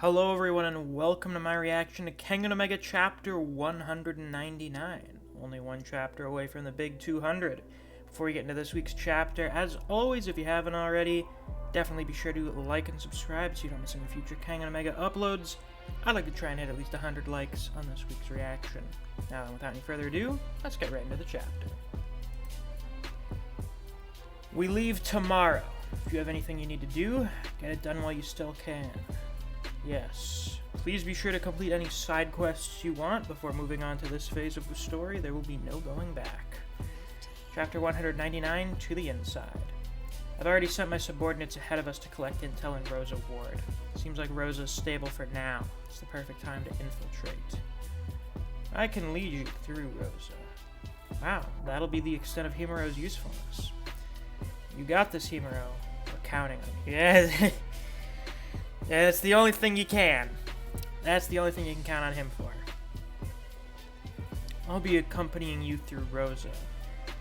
Hello everyone and welcome to my reaction to Kengan Omega Chapter 199. Only one chapter away from the big 200. Before we get into this week's chapter, as always, if you haven't already, definitely be sure to like and subscribe so you don't miss any future Kengan Omega uploads. I'd like to try and hit at least 100 likes on this week's reaction. Now then, without any further ado, let's get right into the chapter. We leave tomorrow. If you have anything you need to do, get it done while you still can. Yes. Please be sure to complete any side quests you want before moving on to this phase of the story. There will be no going back. Chapter 199, To the Inside. I've already sent my subordinates ahead of us to collect intel in Rosa Ward. Seems like Rosa's stable for now. It's the perfect time to infiltrate. I can lead you through Rosa. Wow, that'll be the extent of Himuro's usefulness. You got this, Himuro. We're counting on you. Yeah. Yeah, that's the only thing you can. That's the only thing you can count on him for. I'll be accompanying you through Rosa,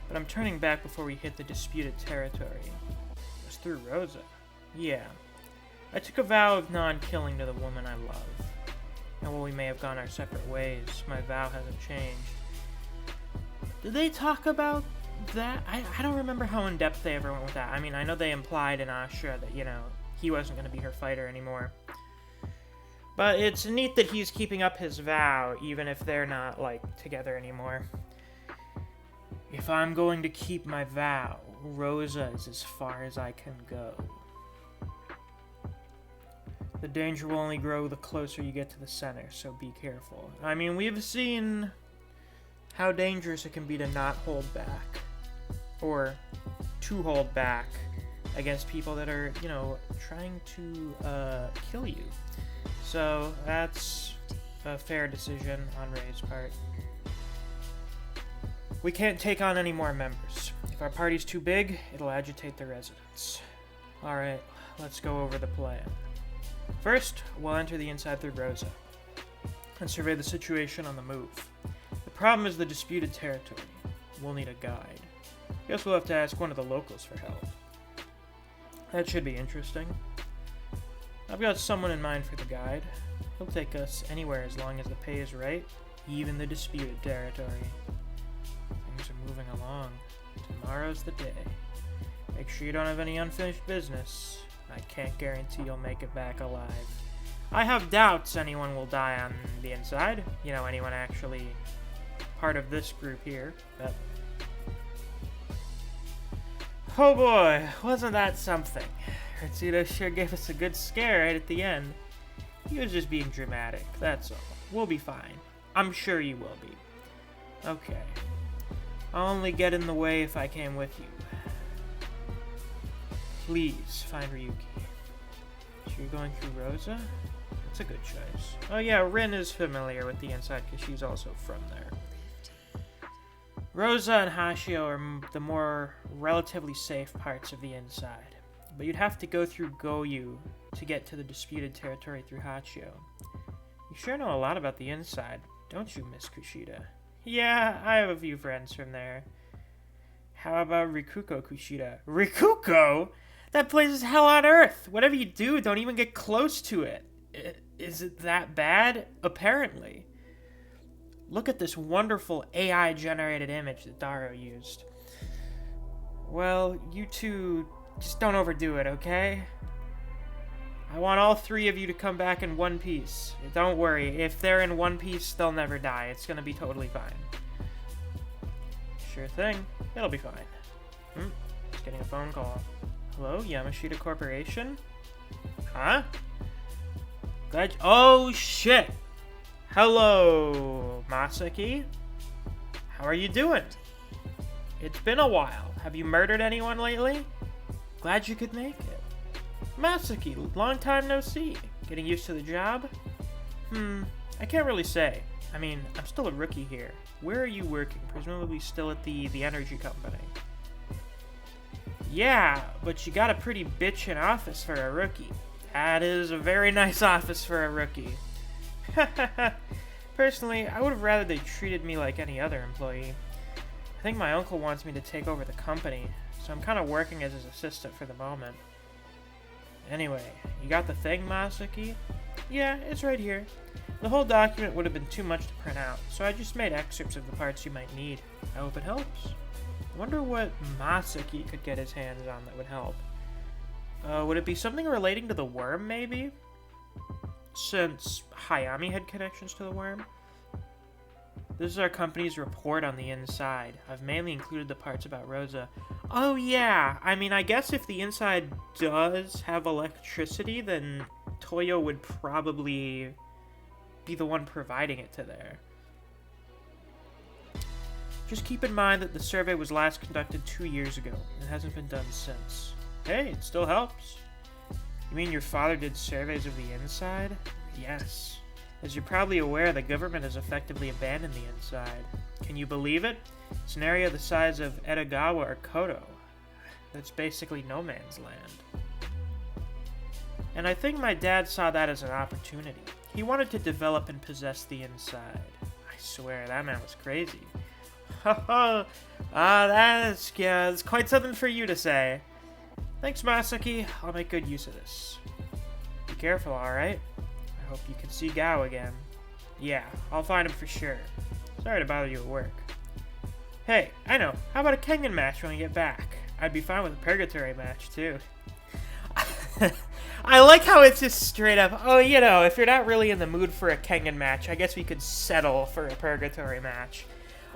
but I'm turning back before we hit the disputed territory. It's through Rosa? Yeah. I took a vow of non-killing to the woman I love. And while we may have gone our separate ways, my vow hasn't changed. Did they talk about that? I don't remember how in-depth they ever went with that. I mean, I know they implied in Ashura that, he wasn't going to be her fighter anymore. But it's neat that he's keeping up his vow, even if they're not, together anymore. If I'm going to keep my vow, Rosa is as far as I can go. The danger will only grow the closer you get to the center, so be careful. I mean, we've seen how dangerous it can be to not hold back. Or to hold back against people that are, trying to kill you. So that's a fair decision on Ray's part. We can't take on any more members. If our party's too big, it'll agitate the residents. Alright, let's go over the plan. First, we'll enter the inside through Rosa and survey the situation on the move. The problem is the disputed territory. We'll need a guide. Guess we'll have to ask one of the locals for help. That should be interesting. I've got someone in mind for the guide. He'll take us anywhere as long as the pay is right, even the disputed territory. Things are moving along. Tomorrow's the day. Make sure you don't have any unfinished business. I can't guarantee you'll make it back alive. I have doubts anyone will die on the inside. Anyone actually part of this group here. But oh boy, wasn't that something? Ritsudo sure gave us a good scare right at the end. He was just being dramatic, that's all. We'll be fine. I'm sure you will be. Okay. I'll only get in the way if I came with you. Please, find Ryuki. So you're going through Rosa? That's a good choice. Oh yeah, Rin is familiar with the inside because she's also from there. Rosa and Hashio are the more relatively safe parts of the inside, but you'd have to go through Goyu to get to the disputed territory through Hachio. You sure know a lot about the inside, don't you, Miss Kushida? Yeah, I have a few friends from there. How about Rikuko Kushida? Rikuko? That place is hell on earth! Whatever you do, don't even get close to it. Is it that bad? Apparently. Look at this wonderful AI-generated image that Daro used. Well, you two, just don't overdo it, okay? I want all three of you to come back in one piece. Don't worry, if they're in one piece, they'll never die. It's gonna be totally fine. Sure thing. It'll be fine. Just getting a phone call. Hello, Yamashita Corporation? Huh? Oh, shit! Hello, Masaki. How are you doing? It's been a while. Have you murdered anyone lately? Glad you could make it. Masaki, long time no see. Getting used to the job? I can't really say. I mean, I'm still a rookie here. Where are you working? Presumably still at the energy company. Yeah, but you got a pretty bitchin' office for a rookie. That is a very nice office for a rookie. Personally, I would have rather they treated me like any other employee. I think my uncle wants me to take over the company, so I'm kind of working as his assistant for the moment. Anyway, you got the thing, Masaki? Yeah, it's right here. The whole document would have been too much to print out, so I just made excerpts of the parts you might need. I hope it helps. I wonder what Masaki could get his hands on that would help. Would it be something relating to the worm, maybe? Since Hayami had connections to the worm? This is our company's report on the inside. I've mainly included the parts about Rosa. Oh yeah, I mean, I guess if the inside does have electricity, then Toyo would probably be the one providing it to there. Just keep in mind that the survey was last conducted 2 years ago, and hasn't been done since. Hey, it still helps. You mean your father did surveys of the inside? Yes. As you're probably aware, the government has effectively abandoned the inside. Can you believe it? It's an area the size of Edagawa or Koto. That's basically no man's land. And I think my dad saw that as an opportunity. He wanted to develop and possess the inside. I swear, that man was crazy. That's quite something for you to say. Thanks, Masaki. I'll make good use of this. Be careful, alright? I hope you can see Gao again. Yeah, I'll find him for sure. Sorry to bother you at work. Hey, I know. How about a Kengan match when we get back? I'd be fine with a purgatory match, too. I like how it's just straight up, oh, you know, if you're not really in the mood for a Kengan match, I guess we could settle for a purgatory match.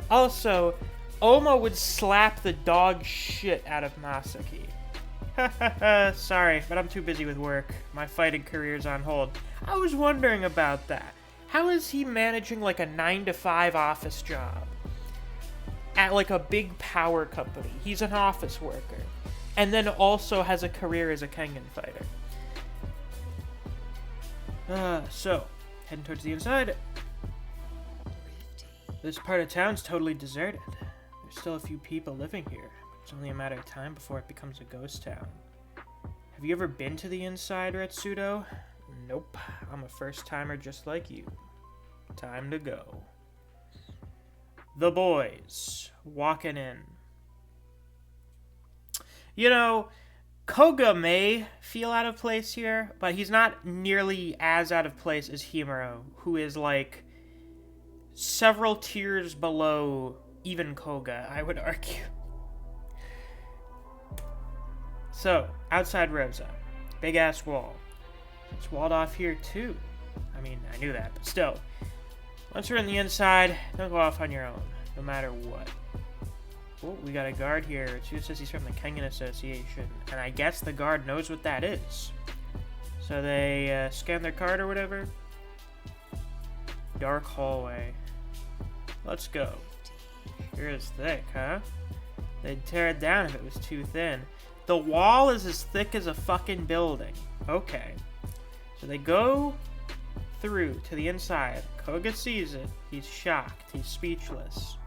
Also, Oma would slap the dog shit out of Masaki. Sorry, but I'm too busy with work. My fighting career's on hold. I was wondering about that. How is he managing like a 9-to-5 office job? At like a big power company. He's an office worker. And then also has a career as a Kengan fighter. So, heading towards the inside. This part of town's totally deserted. There's still a few people living here. It's only a matter of time before it becomes a ghost town. Have you ever been to the inside, Retsudo? Nope. I'm a first-timer just like you. Time to go. The boys. Walking in. You know, Koga may feel out of place here, but he's not nearly as out of place as Himuro, who is like several tiers below even Koga, I would argue. So, outside Rosa. Big-ass wall. It's walled off here, too. I mean, I knew that, but still. Once you're in the inside, don't go off on your own, no matter what. Oh, we got a guard here. It says he's from the Kengan Association, and I guess the guard knows what that is. So they scan their card or whatever. Dark hallway. Let's go. Sure is thick, huh? They'd tear it down if it was too thin. The wall is as thick as a fucking building. Okay. So they go through to the inside. Koga sees it. He's shocked. He's speechless.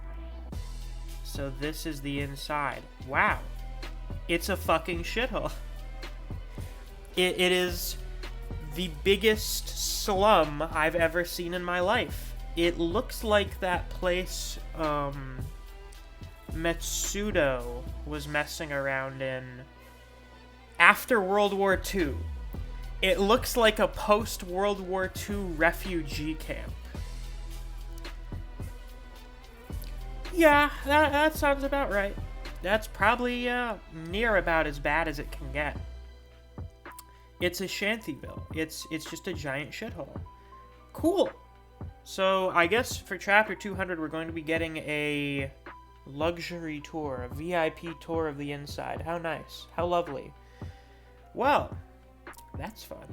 So this is the inside. Wow. It's a fucking shithole. It is the biggest slum I've ever seen in my life. It looks like that place Metsudo was messing around in after World War II. It looks like a post-World War II refugee camp. Yeah, that sounds about right. That's probably near about as bad as it can get. It's a shantyville. It's just a giant shithole. Cool. So I guess for chapter 200 we're going to be getting a luxury tour, a VIP tour of the inside. How nice. How lovely. Well, that's fun.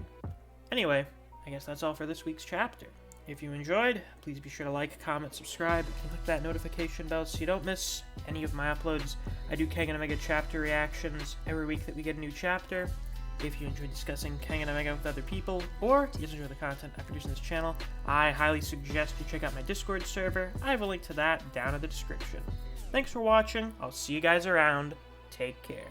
Anyway, I guess that's all for this week's chapter. If you enjoyed, please be sure to like, comment, subscribe, and click that notification bell so you don't miss any of my uploads. I do Kengan Omega chapter reactions every week that we get a new chapter. If you enjoy discussing Kengan Omega with other people, or you just enjoy the content I produce on this channel, I highly suggest you check out my Discord server. I have a link to that down in the description. Thanks for watching. I'll see you guys around. Take care.